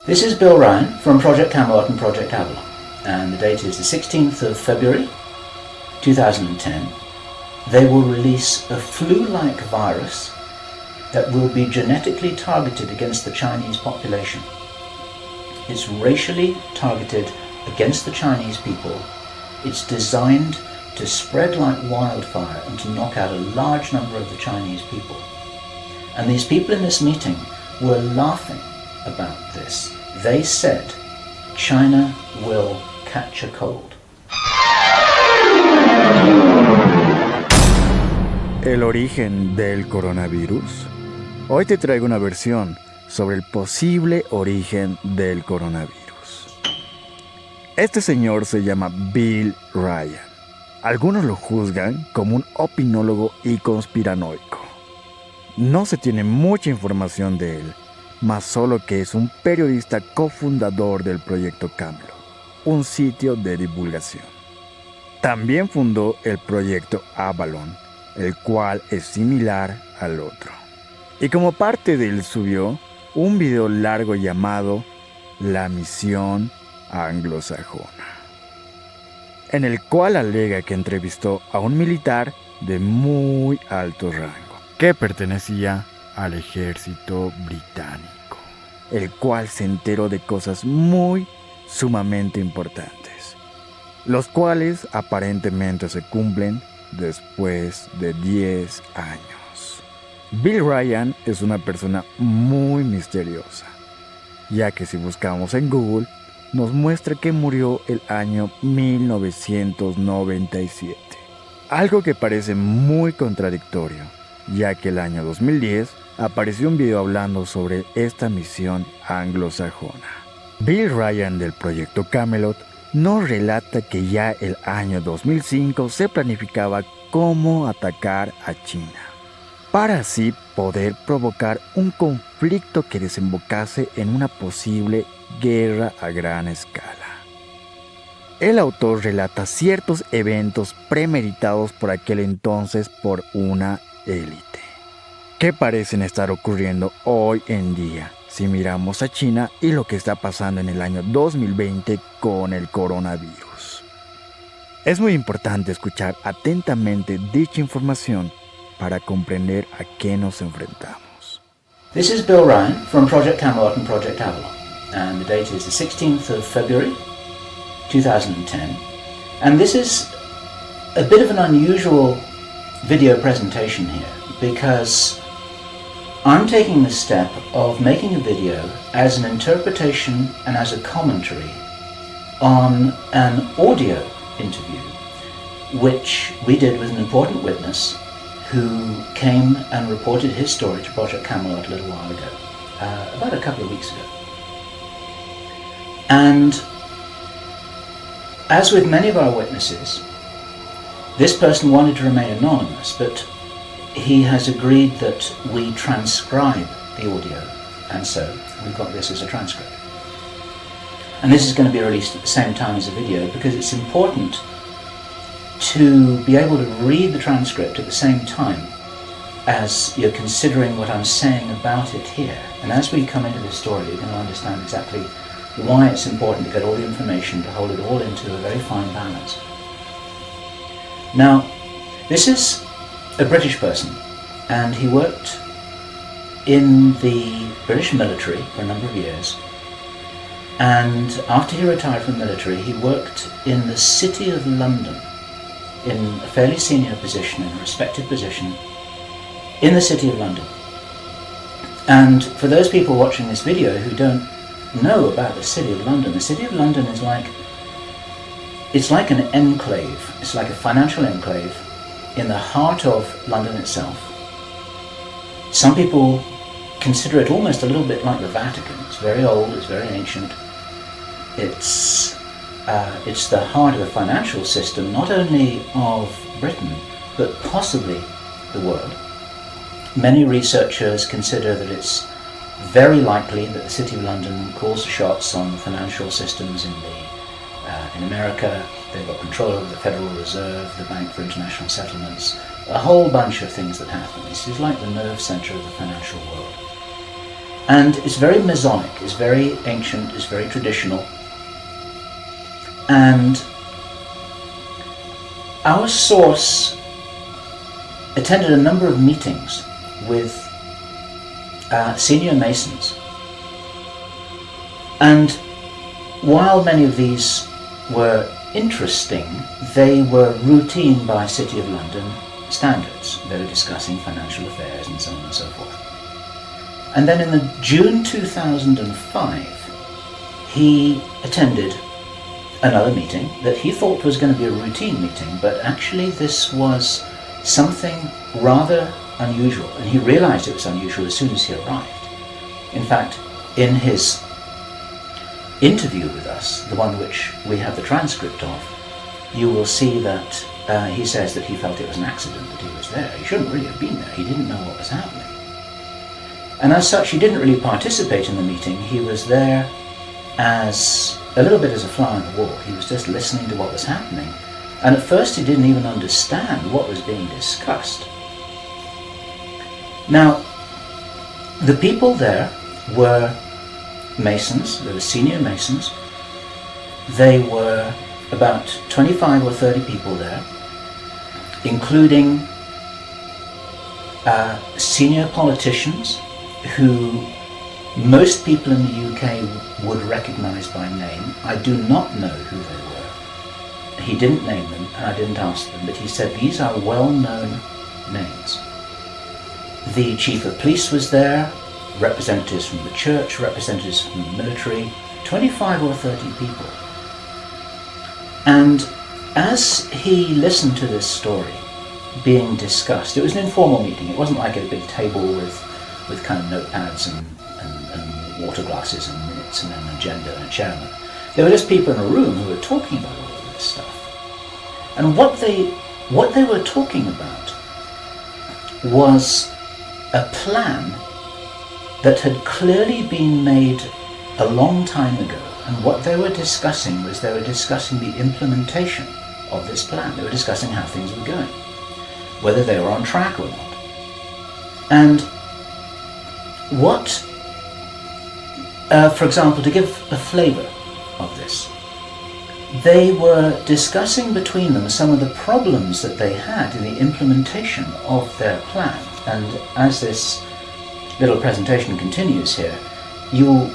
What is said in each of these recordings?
This is Bill Ryan from Project Camelot and Project Avalon, and the date is the 16th of February 2010. They will release a flu-like virus that will be genetically targeted against the Chinese population. It's racially targeted against the Chinese people. It's designed to spread like wildfire and to knock out a large number of the Chinese people. And these people in this meeting were laughing about this. They said, China will catch a cold. El origen del coronavirus. Hoy te traigo una versión sobre el posible origen del coronavirus. Este señor se llama Bill Ryan. Algunos lo juzgan como un opinólogo y conspiranoico. No se tiene mucha información de él, más solo que es un periodista cofundador del proyecto Camelot, un sitio de divulgación. También fundó el proyecto Avalon, el cual es similar al otro. Y como parte de él subió un video largo llamado La Misión Anglosajona, en el cual alega que entrevistó a un militar de muy alto rango, que pertenecía al ejército británico, el cual se enteró de cosas sumamente importantes, los cuales aparentemente se cumplen después de 10 años. Bill Ryan es una persona muy misteriosa, ya que si buscamos en Google, nos muestra que murió el año 1997. Algo que parece muy contradictorio, ya que el año 2010 apareció un video hablando sobre esta misión anglosajona. Bill Ryan del proyecto Camelot nos relata que ya el año 2005 se planificaba cómo atacar a China, para así poder provocar un conflicto que desembocase en una posible guerra a gran escala. El autor relata ciertos eventos premeditados por aquel entonces por una élite, que parecen estar ocurriendo hoy en día si miramos a China y lo que está pasando en el año 2020 con el coronavirus. Es muy importante escuchar atentamente dicha información para comprender a qué nos enfrentamos. This is Bill Ryan from Project Camelot and Project Avalon, and the date is the 16th of February 2010. And this is a bit of an unusual video presentation here, because I'm taking the step of making a video as an interpretation and as a commentary on an audio interview which we did with an important witness who came and reported his story to Project Camelot a little while ago, about a couple of weeks ago. And as with many of our witnesses, this person wanted to remain anonymous, but he has agreed that we transcribe the audio, and so we've got this as a transcript. And this is going to be released at the same time as the video because it's important to be able to read the transcript at the same time as you're considering what I'm saying about it here. And as we come into this story, you're going to understand exactly why it's important to get all the information, to hold it all into a very fine balance. Now, this is a British person, and he worked in the British military for a number of years, and after he retired from the military he worked in the City of London in a fairly senior position, in a respected position in the City of London. And for those people watching this video who don't know about the City of London, the City of London is like an enclave, it's like a financial enclave in the heart of London itself. Some people consider it almost a little bit like the Vatican. It's very old, it's very ancient. It's the heart of the financial system, not only of Britain, but possibly the world. Many researchers consider that it's very likely that the City of London calls the shots on financial systems in America. They've got control over the Federal Reserve, the Bank for International Settlements, a whole bunch of things that happen. This is like the nerve center of the financial world. And it's very Masonic, it's very ancient, it's very traditional. And our source attended a number of meetings with senior Masons. And while many of these were interesting, they were routine by City of London standards. They were discussing financial affairs and so on and so forth. And then in the June 2005, he attended another meeting that he thought was going to be a routine meeting, but actually this was something rather unusual, and he realized it was unusual as soon as he arrived. In fact, in his interview with us, the one which we have the transcript of, you will see that he says that he felt it was an accident that he was there. He shouldn't really have been there. He didn't know what was happening. And as such, he didn't really participate in the meeting. He was there as a little bit as a fly on the wall. He was just listening to what was happening. And at first he didn't even understand what was being discussed. Now, the people there were Masons. They were senior Masons. They were about 25 or 30 people there, including senior politicians who most people in the UK would recognize by name. I do not know who they were. He didn't name them, and I didn't ask them, but he said these are well-known names. The chief of police was there, representatives from the church, representatives from the military, 25 or 30 people. And as he listened to this story being discussed, it was an informal meeting. It wasn't like a big table with kind of notepads and water glasses and minutes and an agenda and a chairman. There were just people in a room who were talking about all of this stuff. And what they were talking about was a plan that had clearly been made a long time ago. And what they were discussing was they were discussing the implementation of this plan. They were discussing how things were going, whether they were on track or not. And what, for example, to give a flavor of this, they were discussing between them some of the problems that they had in the implementation of their plan. And as this little presentation continues here, you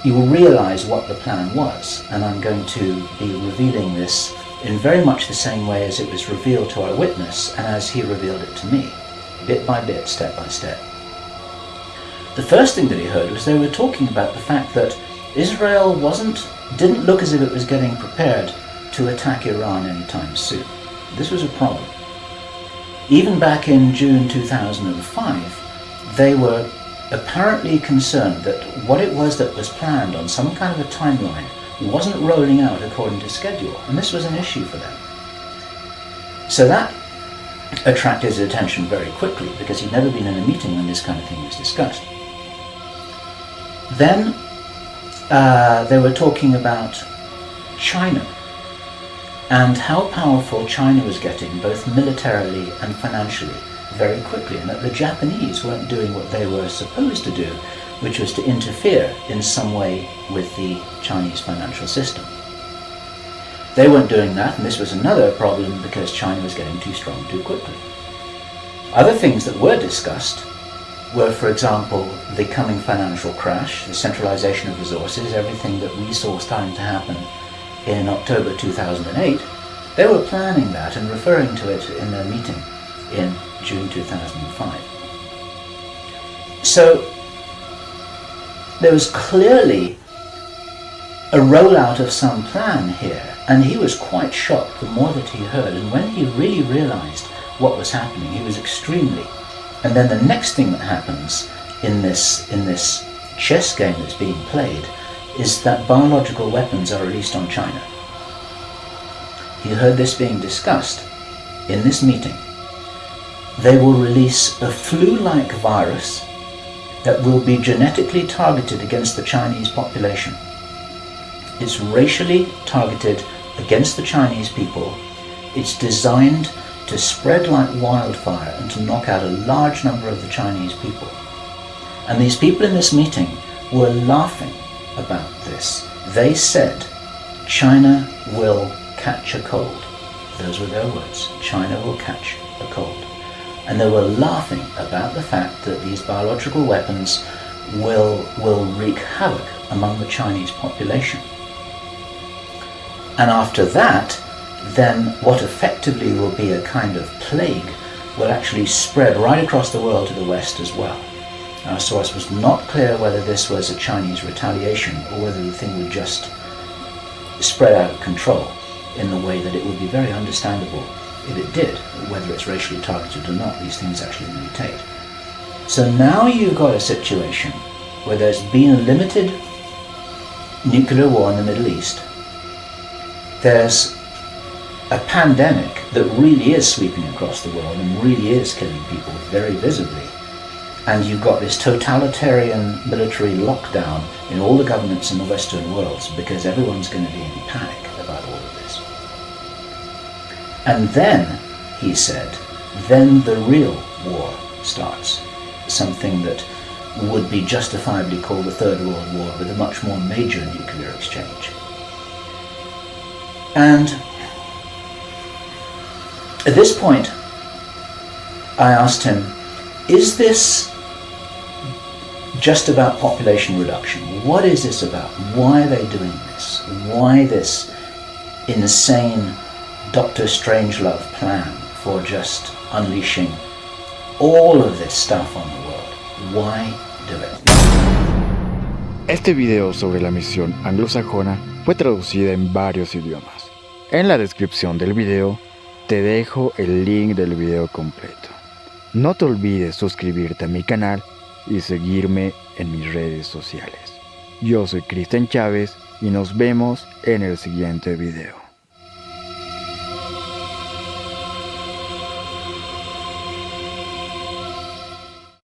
will realize what the plan was, and I'm going to be revealing this in very much the same way as it was revealed to our witness and as he revealed it to me, bit by bit, step by step. The first thing that he heard was they were talking about the fact that Israel didn't look as if it was getting prepared to attack Iran anytime soon. This was a problem. Even back in June 2005, they were apparently concerned that what it was that was planned on some kind of a timeline wasn't rolling out according to schedule, and this was an issue for them. So that attracted his attention very quickly, because he'd never been in a meeting when this kind of thing was discussed. Then they were talking about China and how powerful China was getting, both militarily and financially, very quickly, and that the Japanese weren't doing what they were supposed to do, which was to interfere in some way with the Chinese financial system. They weren't doing that, and this was another problem because China was getting too strong too quickly. Other things that were discussed were, for example, the coming financial crash, the centralization of resources, everything that we saw starting to happen in October 2008. They were planning that and referring to it in their meeting in June 2005. So there was clearly a rollout of some plan here, and he was quite shocked the more that he heard, and when he really realized what was happening, he was extremely. And then the next thing that happens in this chess game that's being played is that biological weapons are released on China. He heard this being discussed in this meeting. They will release a flu-like virus that will be genetically targeted against the Chinese population. It's racially targeted against the Chinese people. It's designed to spread like wildfire and to knock out a large number of the Chinese people. And these people in this meeting were laughing about this. They said, China will catch a cold. Those were their words. China will catch a cold. And they were laughing about the fact that these biological weapons will wreak havoc among the Chinese population. And after that, then what effectively will be a kind of plague will actually spread right across the world to the West as well. Our source was not clear whether this was a Chinese retaliation or whether the thing would just spread out of control in the way that it would be very understandable if it did, whether it's racially targeted or not. These things actually mutate. So now you've got a situation where there's been a limited nuclear war in the Middle East. There's a pandemic that really is sweeping across the world and really is killing people very visibly. And you've got this totalitarian military lockdown in all the governments in the Western world because everyone's going to be in panic about all of this. And then, he said, then the real war starts. Something that would be justifiably called the Third World War with a much more major nuclear exchange. And at this point, I asked him, is this just about population reduction? What is this about? Why are they doing this? Why this insane Dr. Strangelove plan for just unleashing all of this stuff on the world? Why do it? Este video sobre la misión anglosajona fue traducida en varios idiomas. En la descripción del video te dejo el link del video completo. No te olvides suscribirte a mi canal y seguirme en mis redes sociales. Yo soy Cristian Chávez y nos vemos en el siguiente video.